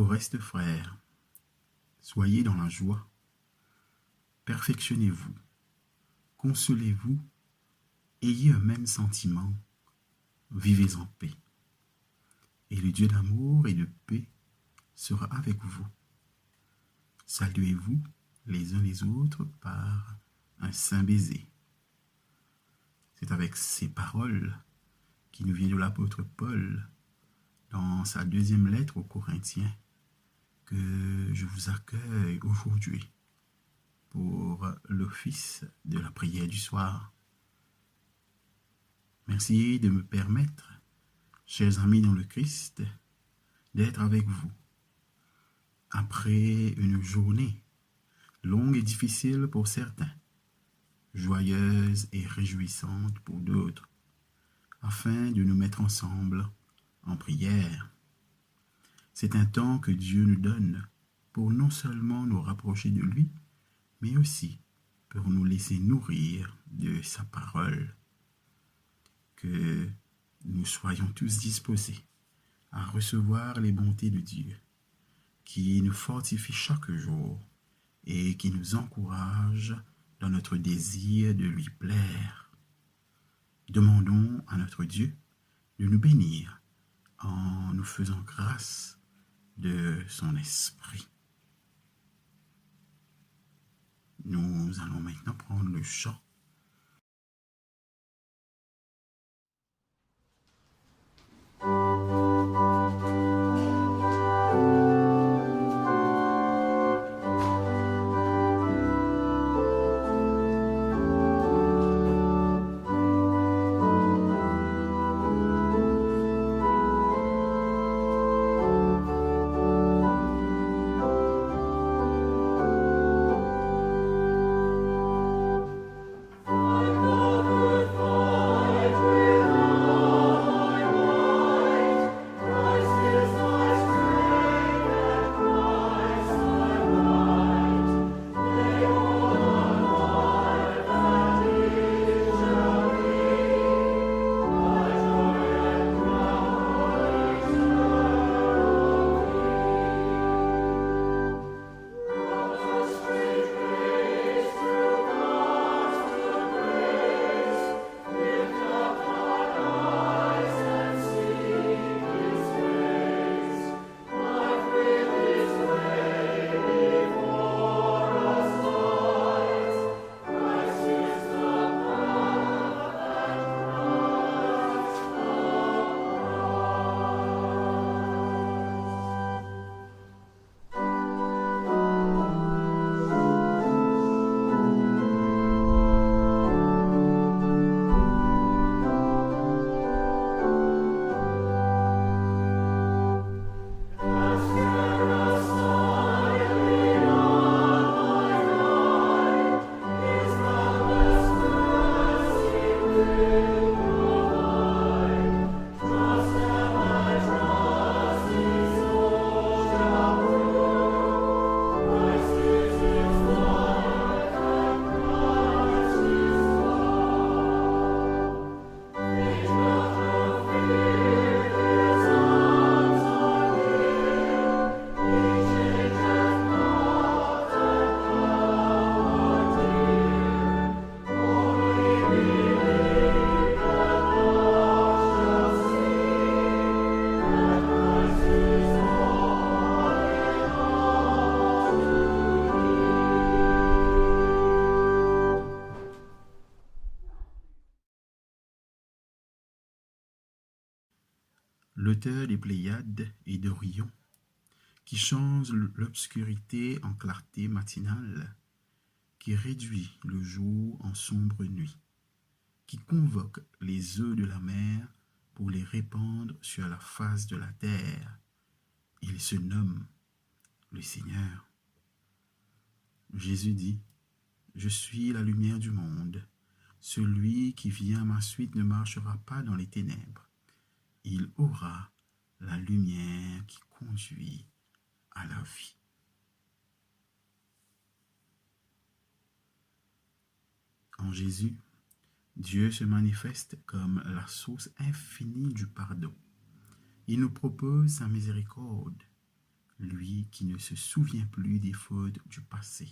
Au reste, frères, soyez dans la joie, perfectionnez-vous, consolez-vous, ayez un même sentiment, vivez en paix. Et le Dieu d'amour et de paix sera avec vous. Saluez-vous les uns les autres par un saint baiser. C'est avec ces paroles qui nous viennent de l'apôtre Paul dans sa deuxième lettre aux Corinthiens que je vous accueille aujourd'hui pour l'office de la prière du soir. Merci de me permettre, chers amis dans le Christ, d'être avec vous après une journée longue et difficile pour certains, joyeuse et réjouissante pour d'autres, afin de nous mettre ensemble en prière. C'est un temps que Dieu nous donne pour non seulement nous rapprocher de lui, mais aussi pour nous laisser nourrir de sa parole. Que nous soyons tous disposés à recevoir les bontés de Dieu, qui nous fortifient chaque jour et qui nous encouragent dans notre désir de lui plaire. Demandons à notre Dieu de nous bénir en nous faisant grâce de son esprit. Nous allons maintenant prendre le chant. L'auteur des Pléiades et d'Orion, qui change l'obscurité en clarté matinale, qui réduit le jour en sombre nuit, qui convoque les eaux de la mer pour les répandre sur la face de la terre. Il se nomme le Seigneur. Jésus dit, « Je suis la lumière du monde. Celui qui vient à ma suite ne marchera pas dans les ténèbres. Il aura la lumière qui conduit à la vie. » En Jésus, Dieu se manifeste comme la source infinie du pardon. Il nous propose sa miséricorde, lui qui ne se souvient plus des fautes du passé.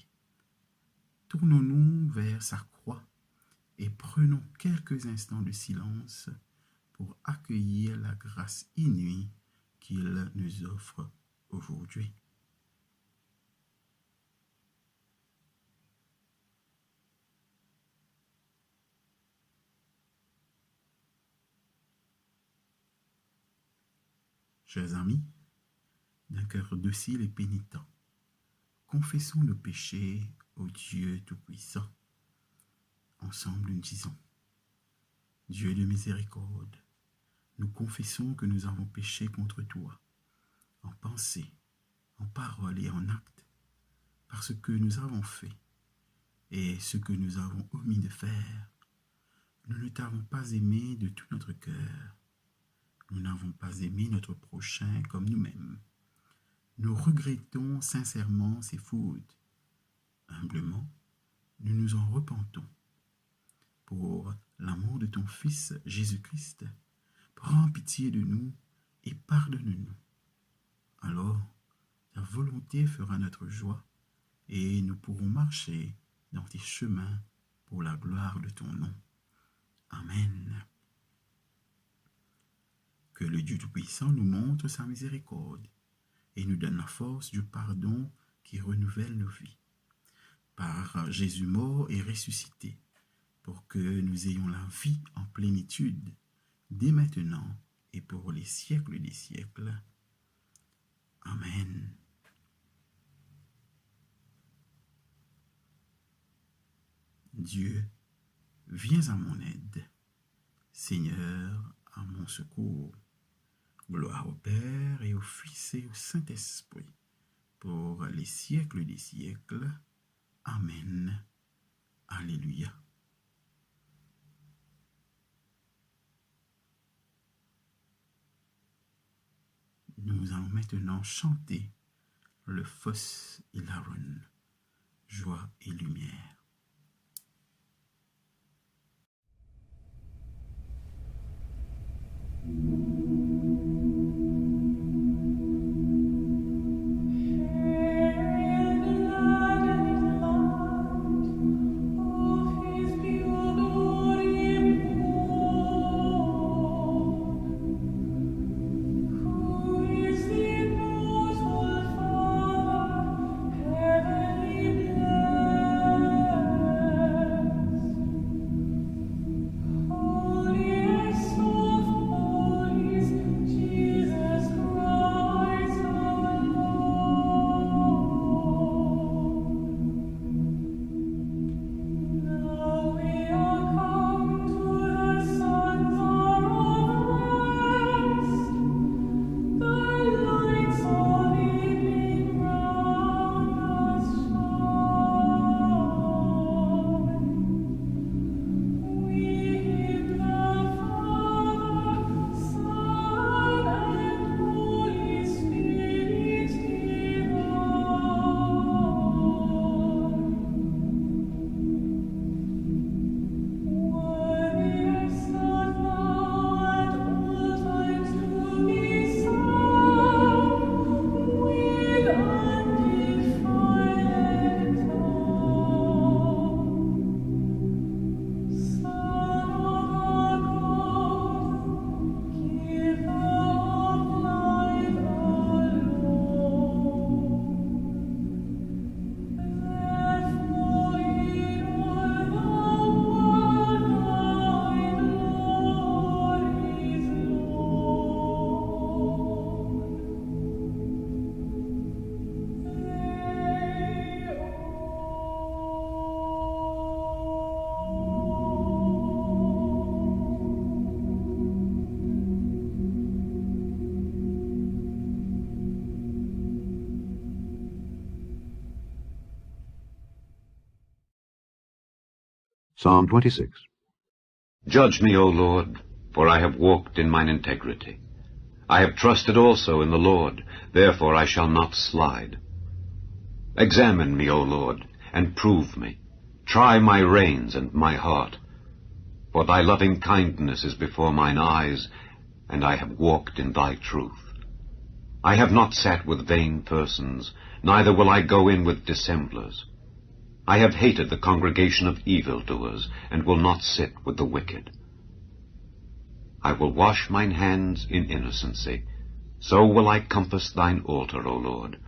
Tournons-nous vers sa croix et prenons quelques instants de silence pour accueillir la grâce inouïe qu'il nous offre aujourd'hui. Chers amis, d'un cœur docile et pénitent, confessons nos péchés au Dieu Tout-Puissant. Ensemble, nous disons: Dieu de miséricorde, nous confessons que nous avons péché contre toi, en pensée, en parole et en acte, parce que nous avons fait et ce que nous avons omis de faire. Nous ne t'avons pas aimé de tout notre cœur. Nous n'avons pas aimé notre prochain comme nous-mêmes. Nous regrettons sincèrement ces fautes. Humblement, nous nous en repentons. Pour l'amour de ton Fils Jésus-Christ, prends pitié de nous et pardonne-nous. Alors, ta volonté fera notre joie et nous pourrons marcher dans tes chemins pour la gloire de ton nom. Amen. Que le Dieu Tout-Puissant nous montre sa miséricorde et nous donne la force du pardon qui renouvelle nos vies. Par Jésus mort et ressuscité, pour que nous ayons la vie en plénitude, dès maintenant et pour les siècles des siècles. Amen. Dieu, viens à mon aide. Seigneur, à mon secours. Gloire au Père et au Fils et au Saint-Esprit, pour les siècles des siècles. Amen. Alléluia. Nous allons maintenant chanter le Phos Hilaron, joie et lumière. Psalm 26. Judge me, O Lord, for I have walked in mine integrity. I have trusted also in the Lord, therefore I shall not slide. Examine me, O Lord, and prove me. Try my reins and my heart. For thy loving kindness is before mine eyes, and I have walked in thy truth. I have not sat with vain persons, neither will I go in with dissemblers. I have hated the congregation of evildoers, and will not sit with the wicked. I will wash mine hands in innocency. So will I compass thine altar, O Lord,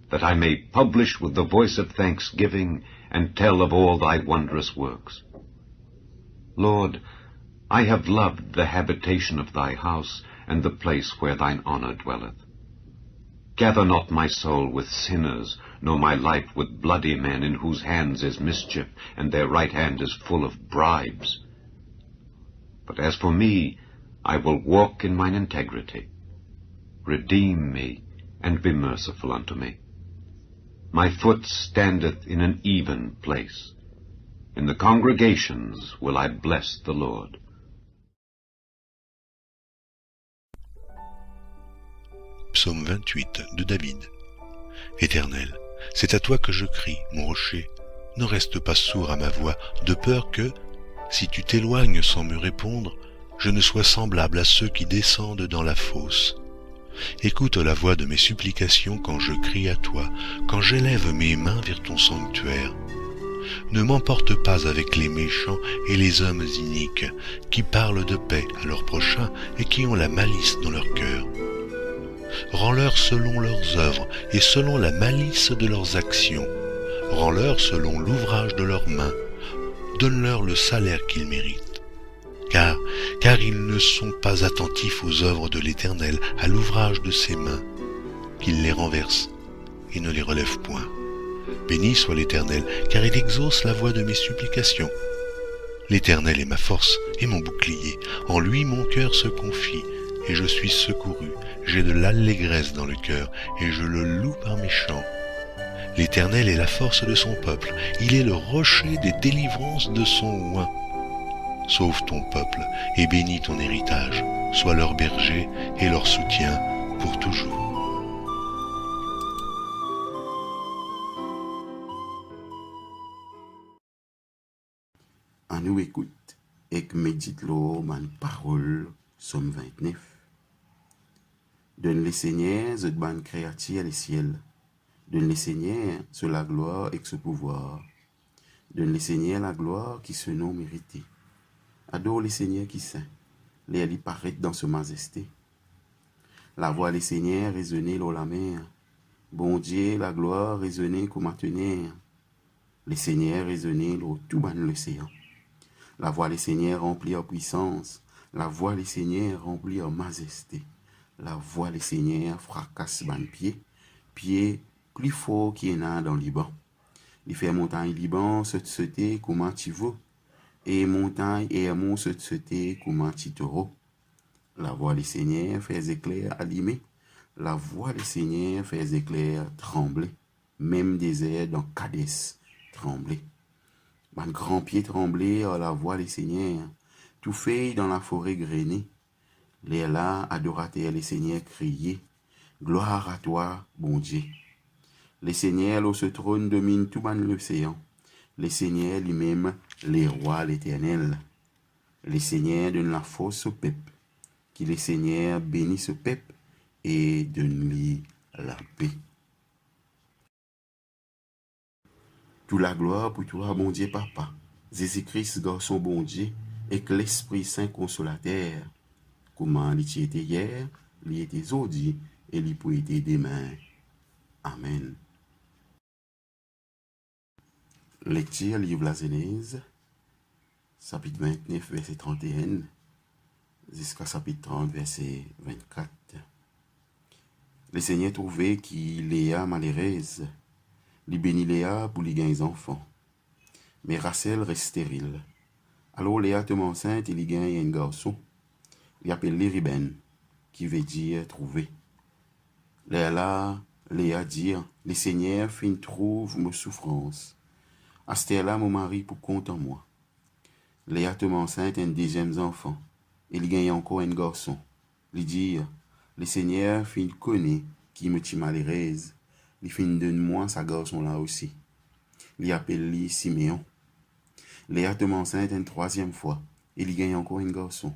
that I may publish with the voice of thanksgiving, and tell of all thy wondrous works. Lord, I have loved the habitation of thy house, and the place where thine honour dwelleth. Gather not my soul with sinners, nor my life with bloody men, in whose hands is mischief, and their right hand is full of bribes. But as for me, I will walk in mine integrity. Redeem me, and be merciful unto me. My foot standeth in an even place. In the congregations will I bless the Lord. Psaume 28 de David. Éternel, c'est à toi que je crie, mon rocher. Ne reste pas sourd à ma voix, de peur que, si tu t'éloignes sans me répondre, je ne sois semblable à ceux qui descendent dans la fosse. Écoute la voix de mes supplications quand je crie à toi, quand j'élève mes mains vers ton sanctuaire. Ne m'emporte pas avec les méchants et les hommes iniques, qui parlent de paix à leurs prochains et qui ont la malice dans leur cœur. Rends-leur selon leurs œuvres et selon la malice de leurs actions. Rends-leur selon l'ouvrage de leurs mains. Donne-leur le salaire qu'ils méritent. Car ils ne sont pas attentifs aux œuvres de l'Éternel, à l'ouvrage de ses mains, qu'il les renverse et ne les relève point. Béni soit l'Éternel, car il exauce la voix de mes supplications. L'Éternel est ma force et mon bouclier. En lui mon cœur se confie, et je suis secouru. J'ai de l'allégresse dans le cœur, et je le loue par mes chants. L'Éternel est la force de son peuple. Il est le rocher des délivrances de son oint. Sauve ton peuple et bénis ton héritage. Sois leur berger et leur soutien pour toujours. On nous écoute et que médite l'eau, man parole, Somme 29. Donne les Seigneurs, de ban créature les ciels. Donne les Seigneurs, sur la gloire et ce pouvoir. Donne les Seigneurs la gloire qui se nomme méritée. Adore les Seigneurs qui saint, les ali paraître dans ce majesté. La voix des Seigneurs résonnait dans la mer. Bon Dieu, la gloire résonnait comme un tonnerre. Les Seigneurs résonnaient dans tout ban l'océan. La voix des Seigneurs remplit en puissance. La voix des Seigneurs remplit en majesté. La voix des Seigneurs fracasse ban pied plus fort qu'il y en a dans le Liban. Il fait montagne Liban se sauter comme un petit veau. Et montagne et amour se sauter comme un petit taureau. La voix des Seigneurs fait éclairs allumés. La voix des Seigneurs fait éclairs trembler. Même désert dans Cadès trembler. Un grand pied tremblé à la voix des Seigneurs. Tout fait dans la forêt grainée. Les là adorateurs les Seigneurs criaient. Gloire à toi, bon Dieu. Les Seigneurs au ce trône domine tout l'océan. Les Seigneurs lui-même, les rois l'Éternel. Les Seigneurs donnent la force au peuple. Qui les Seigneurs bénissent au peuple et donnent-lui la paix. Tout la gloire pour toi, bon Dieu Papa. Jésus-Christ, garçon bon Dieu, et que l'Esprit Saint consolateur. Comment il était hier, il était aujourd'hui, et il peut être demain. Amen. Lecture livre la Genèse, chapitre 29, verset 31, jusqu'à chapitre 30, verset 24. Le Seigneur trouvait qu'il Léa malheureuse. Il bénit Léa pour lui gagner des enfants. Mais Rachel reste stérile. Alors Léa tombe enceinte et il gagne un garçon. Il appelle Ruben, qui veut dire trouver. Léa dit, le Seigneur fin trouve mes souffrances. À ce là mon mari pour compte en moi. Léa tombe enceinte un deuxième enfant. Il gagne encore un garçon. Il dit, le Seigneur fin connaît qui me tient malheureuse. Il fin donne-moi sa garçon là aussi. Il appelle lui Siméon. Léa tombe enceinte une troisième fois. Il gagne encore un garçon.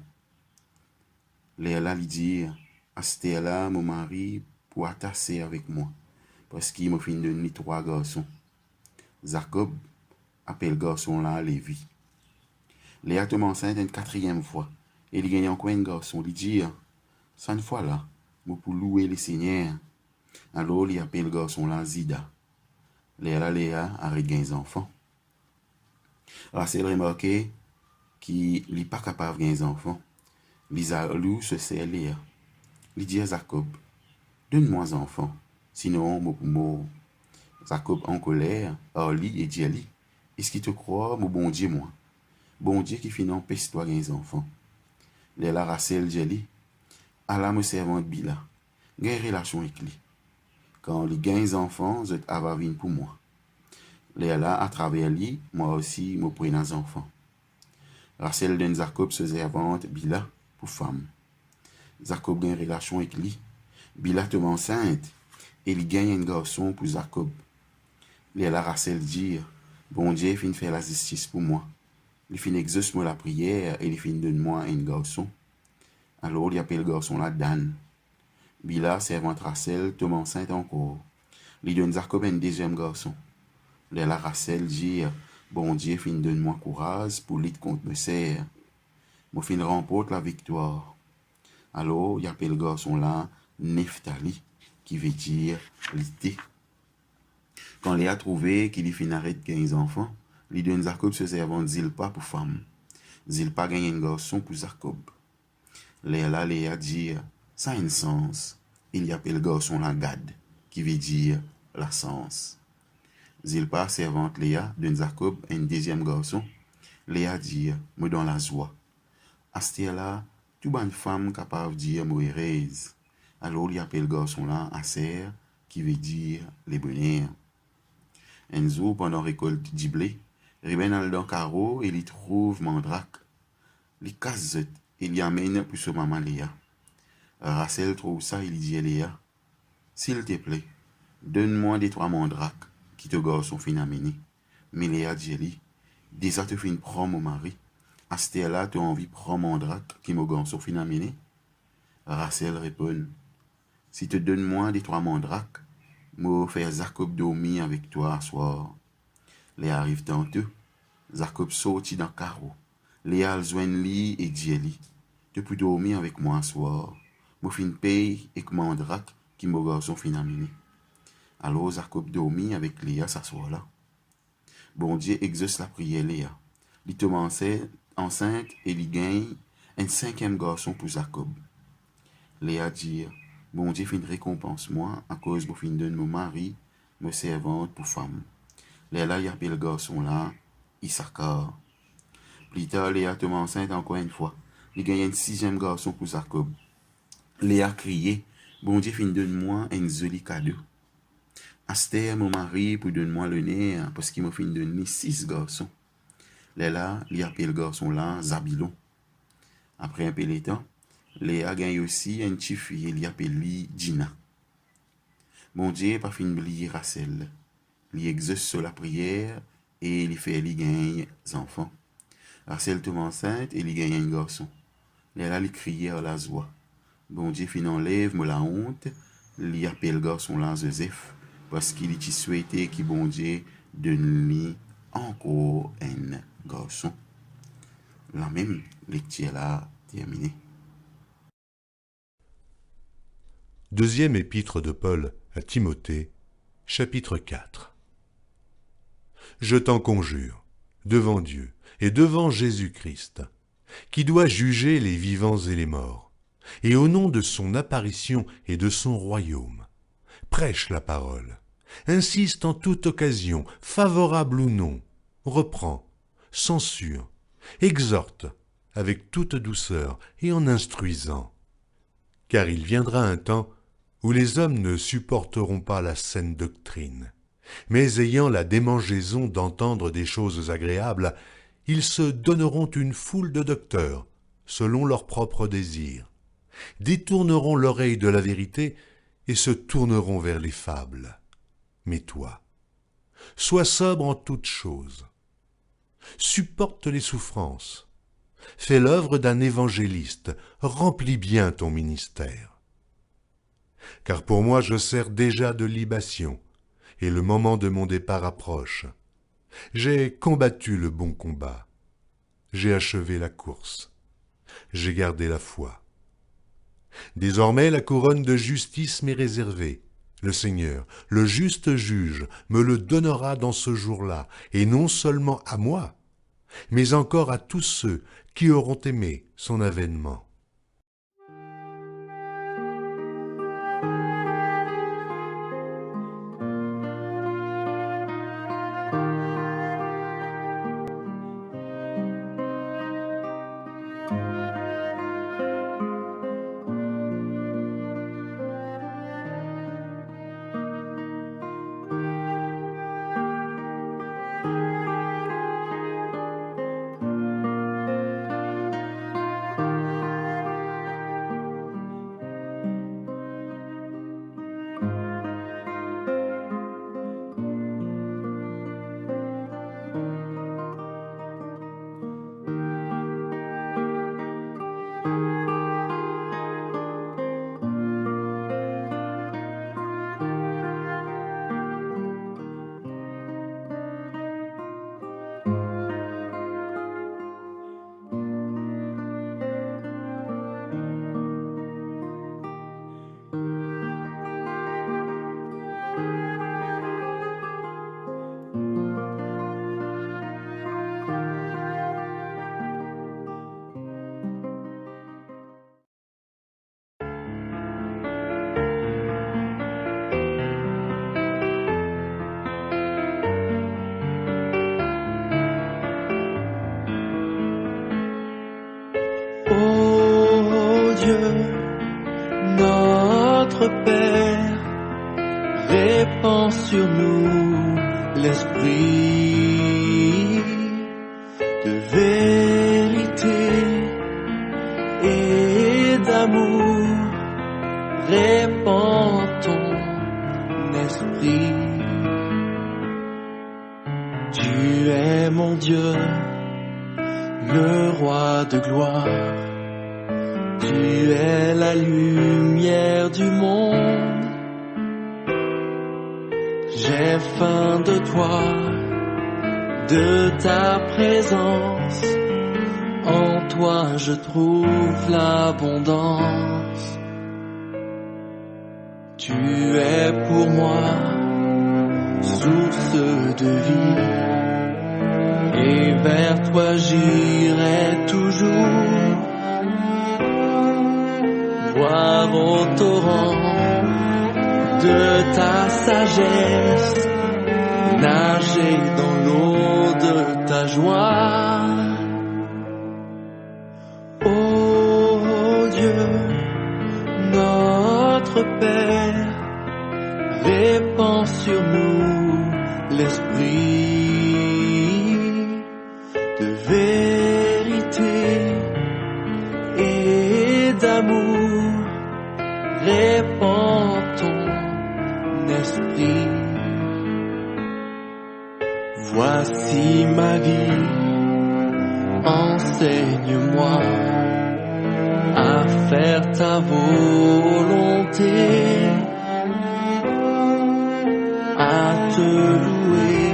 Léa lui dit, à ce là mon mari pour attasser avec moi, parce qu'il m'a fait donner 3 garçons. Jacob appelle garçon là Lévi. Léa tombe enceinte une 4e fois, et il gagne encore un garçon. Il dit, ça une fois là, moi pour louer les seigneurs. Alors il appelle garçon là Zida. Léa arrête gagner enfants. Rachel remarque qu'il n'est pas capable de gagner enfants. Lisa lui se sert Léa. Il dit à Jacob, donne-moi un enfant, sinon moi pour mort. Jacob en colère, Arlie et dit à lui, est-ce qu'il te croit, mon bon Dieu, moi? Bon Dieu qui finit empêche-toi gagner enfants. Léa Rachel dit, Allah me servante Bila, gagne relation avec lui. Quand il gagne enfants, je va venir pour moi. Léa à travers lui, moi aussi, me prends un enfant. Rachel donne Jacob se servante Bila pour femme. Jacob gagne relation avec lui. Bila tombe enceinte et il gagne un garçon pour Jacob. Léa Rachel dit, bon Dieu fin faire la justice pour moi. Il fin exauce moi la prière et il fin donne moi un garçon. Alors il appelle le garçon là Dan. Bila, servante Rachel, tombe enceinte encore. Il donne Jacob un 2e garçon. Léa Rachel dit, bon Dieu fin donne moi courage pour lutter contre mes sœurs. Moi fin remporte la victoire. Alors il appelle le garçon là Nephtali, qui veut dire l'été. Quand Léa a trouvé qu'il fin arrête 15 enfants, il donne Jacob se servant Zilpa pour femme. Zilpa gagne un garçon pour Jacob. Léa dit, ça a un sens. Il y appelle le garçon la Gad, qui veut dire la sens. Zilpa, servante Léa, donne Jacob un 2e garçon. Léa dit, me donne la joie. À ce là, toute bonne femme capable de dire, me heureuse. Alors il appelle le garçon là Aser, qui veut dire les bonheurs. Un jour, pendant la récolte du blé, Ruben a dans le carreau et il trouve Mandrake. Il casse et il y amène pour son maman Léa. Rachel trouve ça et il dit à Léa, s'il te plaît, donne-moi des 3 mandrakes qui te garçon fin amener. Mais Léa dit, déjà tu fin prendre mon mari. À ce là, tu as envie de prendre mandrake qui me garçon fin amener. Rachel répond, si tu donnes moi des 3 mandrakes, moi faire Jacob dormir avec toi ce soir. Léa arrive tantôt. Jacob sortit dans le carreau. Léa joint lui et dit lui, tu peux dormir avec moi ce soir. Moi fin paye et que mandrake qui me garçon fin amener. Alors Jacob dormit avec Léa ce soir là. Bon Dieu exauce la prière Léa. Il tombe enceinte et il gagne un 5e garçon pour Jacob. Léa dit, bon Dieu fin récompense moi à cause de fin de mon mari, me servante pour femme. Léa y appelle le garçon là, Issachar. Plus tard, Léa tombe enceinte encore une fois. Il gagne un 6e garçon pour Jacob. Léa crié, bon Dieu fin donne-moi un joli cadeau. Astère, mon mari, pour donner-moi le nez, parce qu'il m'a fin donner 6 garçons. Léa, il appelle le garçon là, Zabilon. Après un peu de temps, Léa gagne aussi une petite fille, il appelle lui Dina. Bon Dieu, pas fin oublier Rachel. Il exauce sur la prière et il fait lui gagner des enfants. Rachel tombe enceinte et il gagne un garçon. Léa lui criait à la joie. Bon Dieu fin enlève moi la honte, il appelle le garçon là Joseph, parce qu'il y souhaitait que bon Dieu donne lui encore un garçon. La même lecture là terminée. Deuxième épître de Paul à Timothée, chapitre 4. Je t'en conjure, devant Dieu et devant Jésus-Christ, qui doit juger les vivants et les morts, et au nom de son apparition et de son royaume, prêche la parole, insiste en toute occasion, favorable ou non, reprend, censure, exhorte avec toute douceur et en instruisant. Car il viendra un temps où les hommes ne supporteront pas la saine doctrine, mais ayant la démangeaison d'entendre des choses agréables, ils se donneront une foule de docteurs, selon leurs propres désirs, détourneront l'oreille de la vérité et se tourneront vers les fables. Mais toi, sois sobre en toutes choses, supporte les souffrances, fais l'œuvre d'un évangéliste, remplis bien ton ministère. car pour moi je sers déjà de libation, et le moment de mon départ approche. J'ai combattu le bon combat, j'ai achevé la course, j'ai gardé la foi. Désormais la couronne de justice m'est réservée. Le Seigneur, le juste juge, me le donnera dans ce jour-là, et non seulement à moi, mais encore à tous ceux qui auront aimé son avènement. Notre Père, répand sur nous l'esprit de vérité et d'amour. Répand ton esprit. Tu es mon Dieu, le roi de gloire. Tu es la lumière du monde. J'ai faim de toi, de ta présence. En toi je trouve l'abondance. Tu es pour moi source de vie. Et vers toi j'irai toujours. Boire au torrent de ta sagesse, nager dans l'eau de ta joie. Ô Dieu, notre Père, répand sur nous l'esprit de vérité et d'amour. Répand ton esprit. Voici ma vie, enseigne-moi à faire ta volonté, à te louer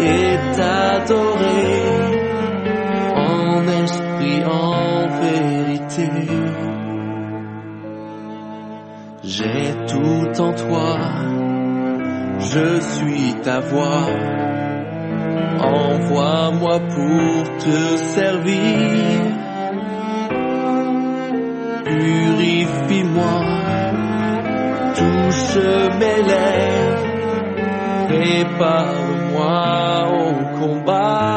et t'adorer en esprit, en vérité. J'ai tout en toi, je suis ta voix. Envoie-moi pour te servir. Purifie-moi, touche mes lèvres, prépare-moi au combat.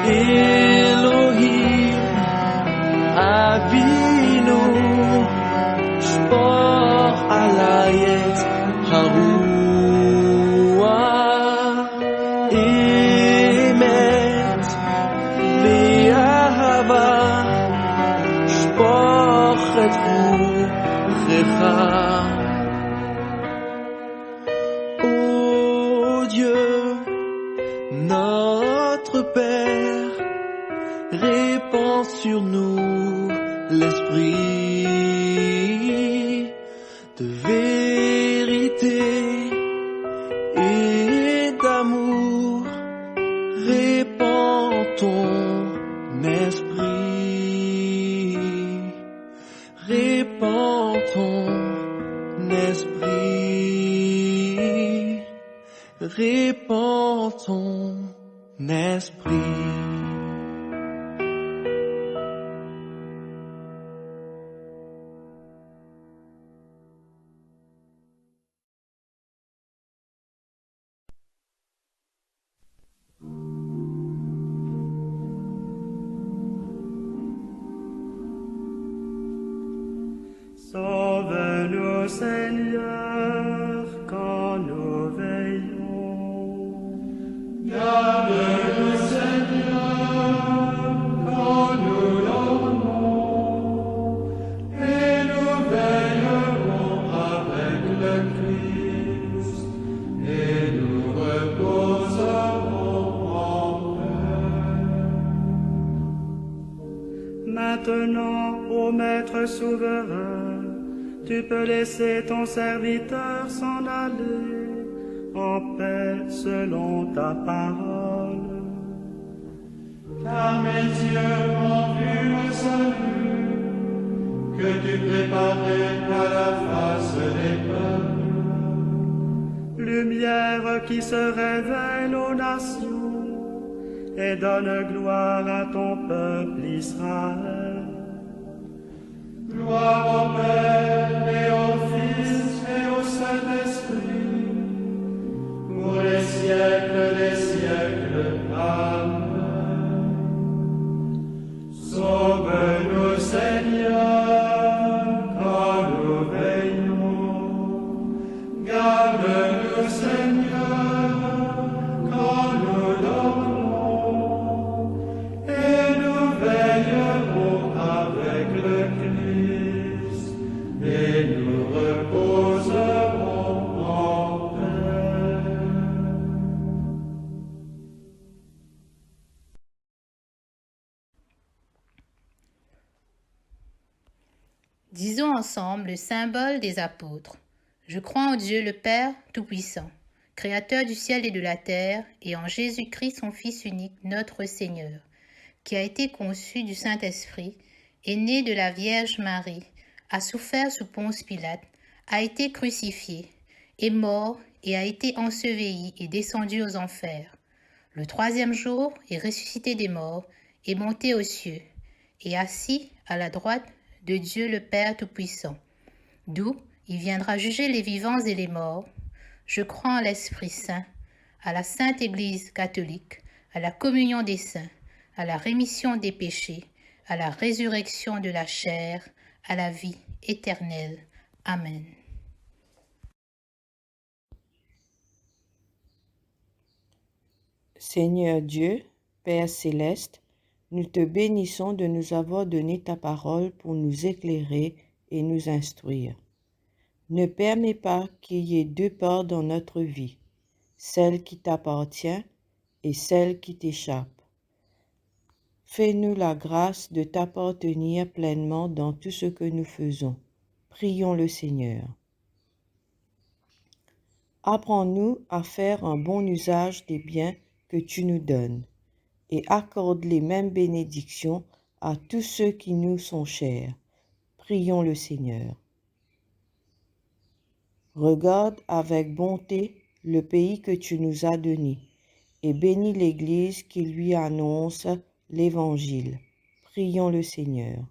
Elohim, Avinu, Shpor alayet haruah, emet ve'ahava, Shpor et ruchecha. Ô Dieu, notre Père, répand sur nous l'esprit vérité et d'amour, répands ton esprit, répands ton esprit, répands ton esprit. Sauve-nous, Seigneur, quand nous veillons. Garde-nous, Seigneur, quand nous dormons. Et nous veillerons avec le Christ, et nous reposerons en paix. Maintenant, ô Maître souverain, tu peux laisser ton serviteur s'en aller en paix selon ta parole. Car mes yeux ont vu le salut que tu préparais à la face des peuples. Lumière qui se révèle aux nations et donne gloire à ton peuple Israël. Gloire au Père et au Fils et au Saint-Esprit, pour les siècles des siècles. Amen. Sauve-nous, Seigneur, quand nous veillons. Garde-nous, Seigneur, quand nous dormons. Et nous veillerons avec le Christ, et nous reposerons en paix. Disons ensemble le symbole des apôtres. Je crois en Dieu le Père Tout-Puissant, Créateur du ciel et de la terre, et en Jésus-Christ son Fils unique, notre Seigneur, qui a été conçu du Saint-Esprit, est né de la Vierge Marie, a souffert sous Ponce Pilate, a été crucifié, est mort et a été enseveli et descendu aux enfers. Le troisième jour est ressuscité des morts, est monté aux cieux, et assis à la droite de Dieu le Père Tout-Puissant, d'où il viendra juger les vivants et les morts. Je crois en l'Esprit Saint, à la Sainte Église catholique, à la communion des saints, à la rémission des péchés, à la résurrection de la chair, à la vie éternelle. Amen. Seigneur Dieu, Père céleste, nous te bénissons de nous avoir donné ta parole pour nous éclairer et nous instruire. Ne permets pas qu'il y ait deux parts dans notre vie, celle qui t'appartient et celle qui t'échappe. Fais-nous la grâce de t'appartenir pleinement dans tout ce que nous faisons. Prions le Seigneur. Apprends-nous à faire un bon usage des biens que tu nous donnes et accorde les mêmes bénédictions à tous ceux qui nous sont chers. Prions le Seigneur. Regarde avec bonté le pays que tu nous as donné et bénis l'Église qui lui annonce l'Évangile. Prions le Seigneur.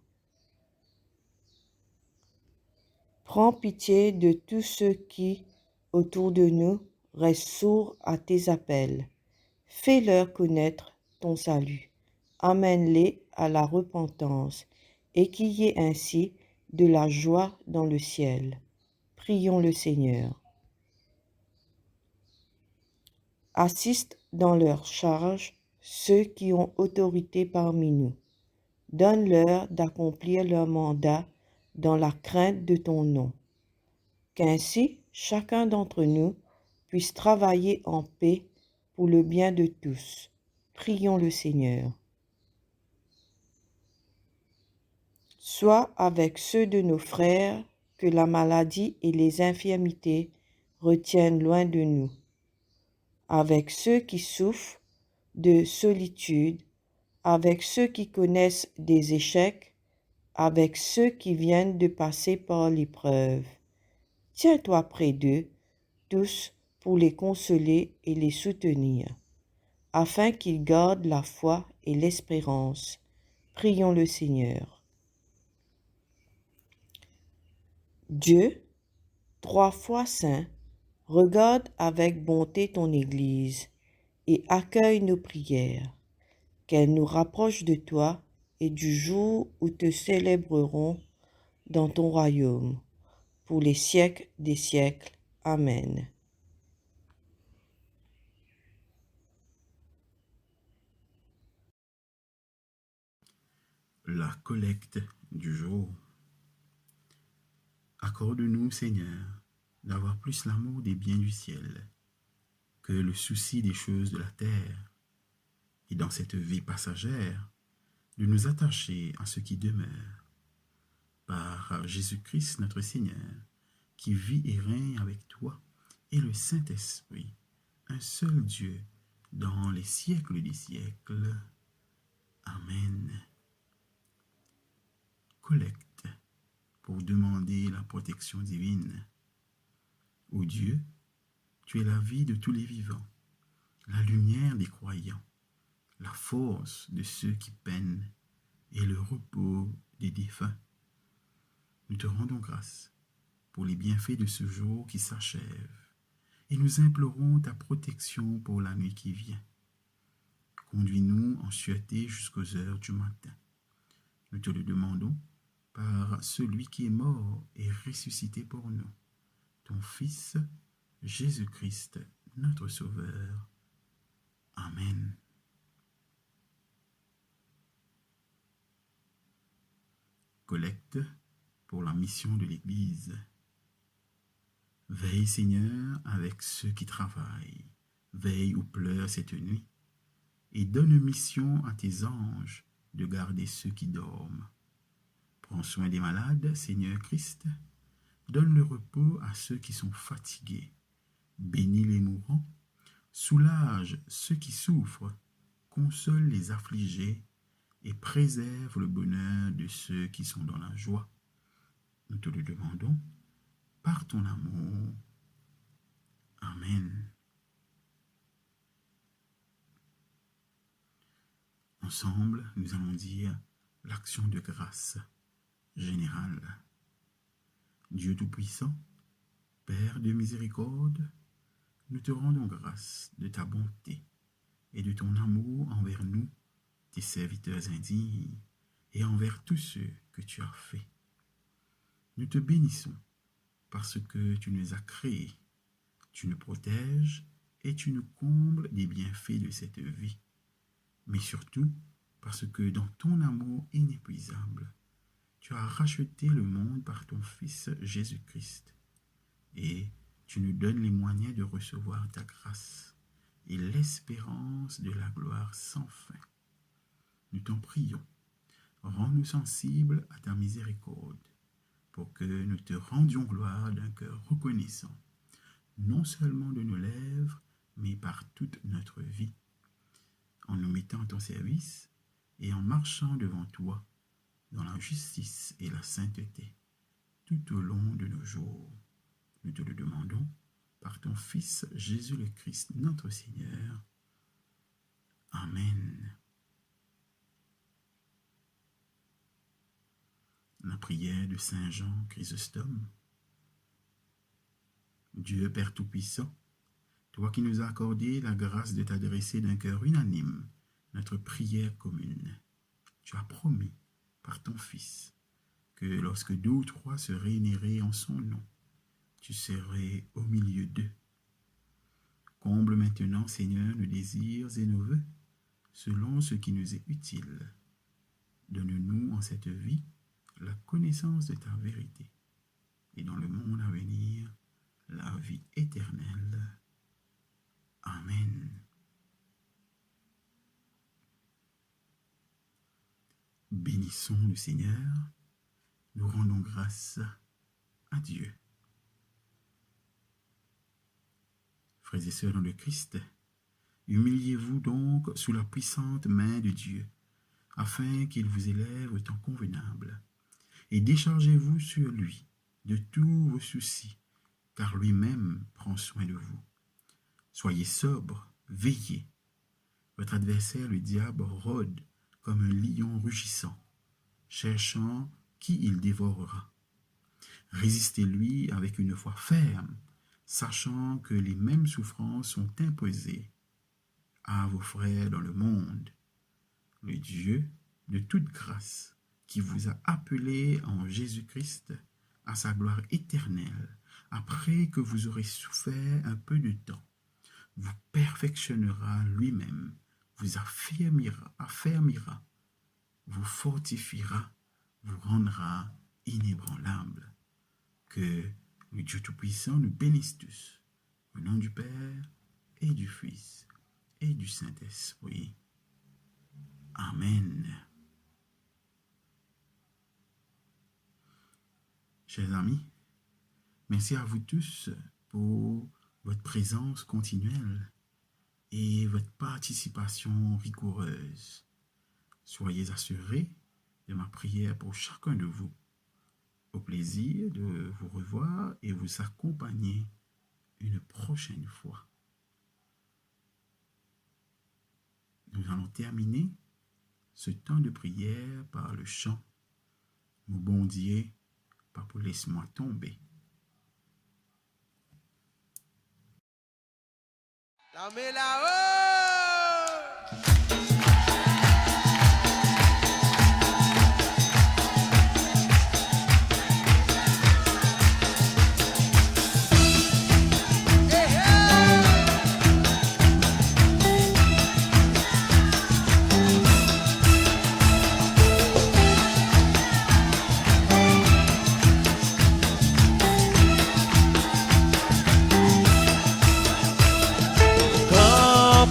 Prends pitié de tous ceux qui, autour de nous, restent sourds à tes appels. Fais-leur connaître ton salut. Amène-les à la repentance et qu'il y ait ainsi de la joie dans le ciel. Prions le Seigneur. Assiste dans leur charge ceux qui ont autorité parmi nous. Donne-leur d'accomplir leur mandat dans la crainte de ton nom. Qu'ainsi chacun d'entre nous puisse travailler en paix pour le bien de tous. Prions le Seigneur. Sois avec ceux de nos frères que la maladie et les infirmités retiennent loin de nous. Avec ceux qui souffrent de solitude, avec ceux qui connaissent des échecs, avec ceux qui viennent de passer par l'épreuve. Tiens-toi près d'eux, tous, pour les consoler et les soutenir, afin qu'ils gardent la foi et l'espérance. Prions le Seigneur. Dieu, 3 fois saint, regarde avec bonté ton Église et accueille nos prières, qu'elle nous rapproche de toi et du jour où te célébrerons dans ton royaume, pour les siècles des siècles. Amen. La collecte du jour. Accorde-nous, Seigneur, d'avoir plus l'amour des biens du ciel que le souci des choses de la terre, et dans cette vie passagère, de nous attacher à ce qui demeure, par Jésus-Christ notre Seigneur, qui vit et règne avec toi et le Saint-Esprit, un seul Dieu, dans les siècles des siècles. Amen. Collecte pour demander la protection divine. Ô Dieu, tu es la vie de tous les vivants, la lumière des croyants, la force de ceux qui peinent et le repos des défunts. Nous te rendons grâce pour les bienfaits de ce jour qui s'achève et nous implorons ta protection pour la nuit qui vient. Conduis-nous en sûreté jusqu'aux heures du matin. Nous te le demandons par celui qui est mort et ressuscité pour nous, ton Fils, Jésus-Christ, notre Sauveur. Amen. Collecte pour la mission de l'Église. Veille, Seigneur, avec ceux qui travaillent. Veille ou pleure cette nuit. Et donne mission à tes anges de garder ceux qui dorment. Prends soin des malades, Seigneur Christ. Donne le repos à ceux qui sont fatigués. Bénis les mourants. Soulage ceux qui souffrent. Console les affligés et préserve le bonheur de ceux qui sont dans la joie. Nous te le demandons par ton amour. Amen. Ensemble, nous allons dire l'action de grâce générale. Dieu Tout-Puissant, Père de miséricorde, nous te rendons grâce de ta bonté et de ton amour envers nous, tes serviteurs indignes, et envers tous ceux que tu as faits. Nous te bénissons parce que tu nous as créés, tu nous protèges et tu nous combles des bienfaits de cette vie, mais surtout parce que dans ton amour inépuisable, tu as racheté le monde par ton Fils Jésus-Christ, et tu nous donnes les moyens de recevoir ta grâce et l'espérance de la gloire sans fin. Nous t'en prions, rends-nous sensibles à ta miséricorde, pour que nous te rendions gloire d'un cœur reconnaissant, non seulement de nos lèvres, mais par toute notre vie, en nous mettant à ton service et en marchant devant toi dans la justice et la sainteté, tout au long de nos jours. Nous te le demandons par ton Fils Jésus le Christ, notre Seigneur. Amen. La prière de Saint Jean Chrysostome. Dieu Père Tout-Puissant, toi qui nous as accordé la grâce de t'adresser d'un cœur unanime notre prière commune, tu as promis par ton Fils que lorsque 2 ou 3 se réuniraient en son nom, tu serais au milieu d'eux. Comble maintenant, Seigneur, nos désirs et nos vœux, selon ce qui nous est utile. Donne-nous en cette vie la connaissance de ta vérité, et dans le monde à venir, la vie éternelle. Amen. Bénissons le Seigneur, nous rendons grâce à Dieu. Frères et sœurs dans le Christ, humiliez-vous donc sous la puissante main de Dieu, afin qu'il vous élève au temps convenable, et déchargez-vous sur lui de tous vos soucis, car lui-même prend soin de vous. Soyez sobres, veillez. Votre adversaire, le diable, rôde comme un lion rugissant, cherchant qui il dévorera. Résistez-lui avec une foi ferme, sachant que les mêmes souffrances sont imposées à vos frères dans le monde. Le Dieu de toute grâce, qui vous a appelés en Jésus-Christ à sa gloire éternelle, après que vous aurez souffert un peu de temps, vous perfectionnera lui-même, vous affermira, vous fortifiera, vous rendra inébranlable. Que le Dieu Tout-Puissant nous bénisse tous, au nom du Père et du Fils et du Saint-Esprit. Amen. Chers amis, merci à vous tous pour votre présence continuelle et votre participation rigoureuse. Soyez assurés de ma prière pour chacun de vous. Au plaisir de vous revoir et vous accompagner une prochaine fois. Nous allons terminer ce temps de prière par le chant « Mon bon Dieu, papa, laisse-moi tomber ».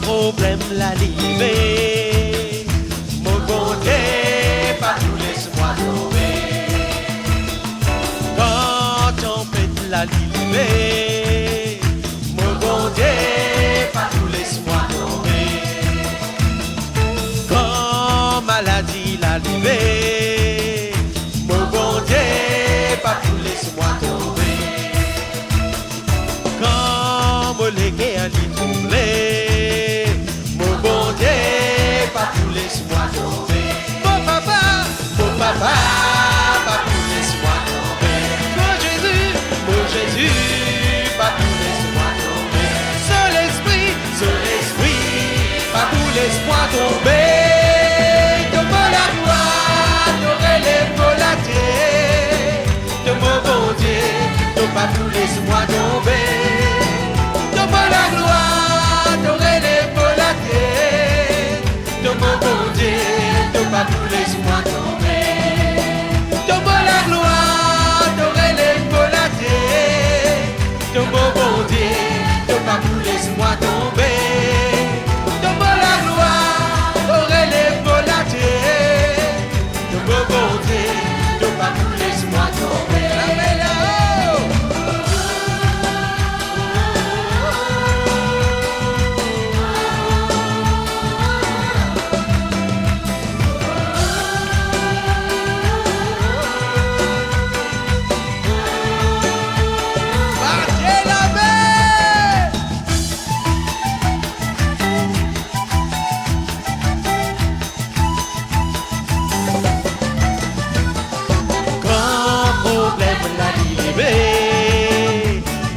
Problème la libérer, mon bon Dieu, pas tout laisse-moi tomber. Quand on pète la libérer, mon bon Dieu, pas tout laisse-moi tomber. Quand maladie la libérer, mon bon Dieu, pas tout laisse-moi tomber. Quand mon légué a dit tomber, laisse-moi tomber. Mon papa, pas tout laisse-moi tomber. Mon Jésus, pas tout laisse-moi tomber. Saint-Esprit, pas tout laisse-moi tomber. De mon la gloire, t'aurais les volatilles. De mon bon Dieu, pas tout laisse-moi tomber. De mon la gloire, t'aurais les volatilles. De mon bon Dieu, pas tout laisse-moi tomber. De mon la gloire, t'aurais les volatilles. De mon bon Dieu, pas tout laisse-moi tomber. De mon la gloire, t'aurais les volatilles. De mon bon Dieu, pas tout laisse-moi tomber. Amen.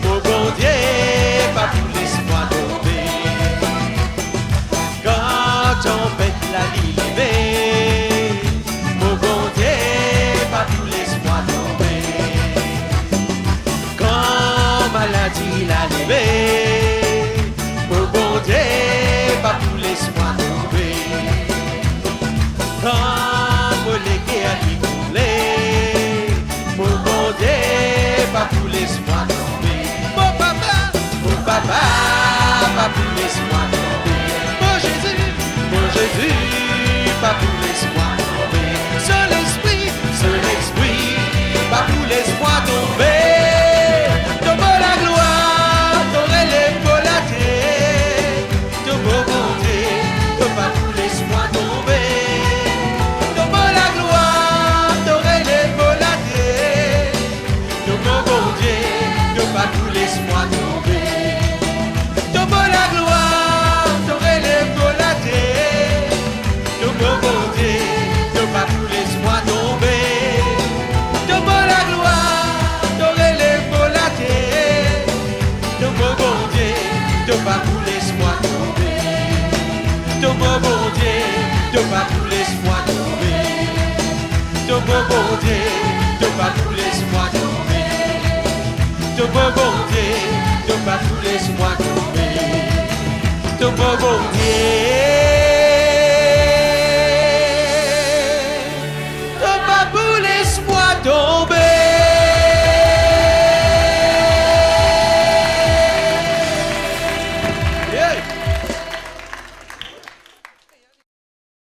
Mon bon Dieu, pas tout laisse-moi tomber. Quand on pète la libérer, mon bon Dieu, pas tout laisse-moi tomber. Quand maladie la libérer, mon bon Dieu, pas tout laisse-moi tomber. Quand mon légué a dit couler, mon bon Dieu, pas tout laisse-moi tomber. Mon papa, pas tout laisse-moi tomber. Mon Jésus, pas tout laisse-moi tomber. Saint-Esprit, pas tout laisse-moi tomber. De la gloire, t'aurais les volatilles. de pas tout laisse-moi tomber. De mon bon Dieu, de pas tout laisse-moi tomber. De mon bon Dieu, de pas tout laisse-moi tomber. De mon bon Dieu, de pas tout laisse-moi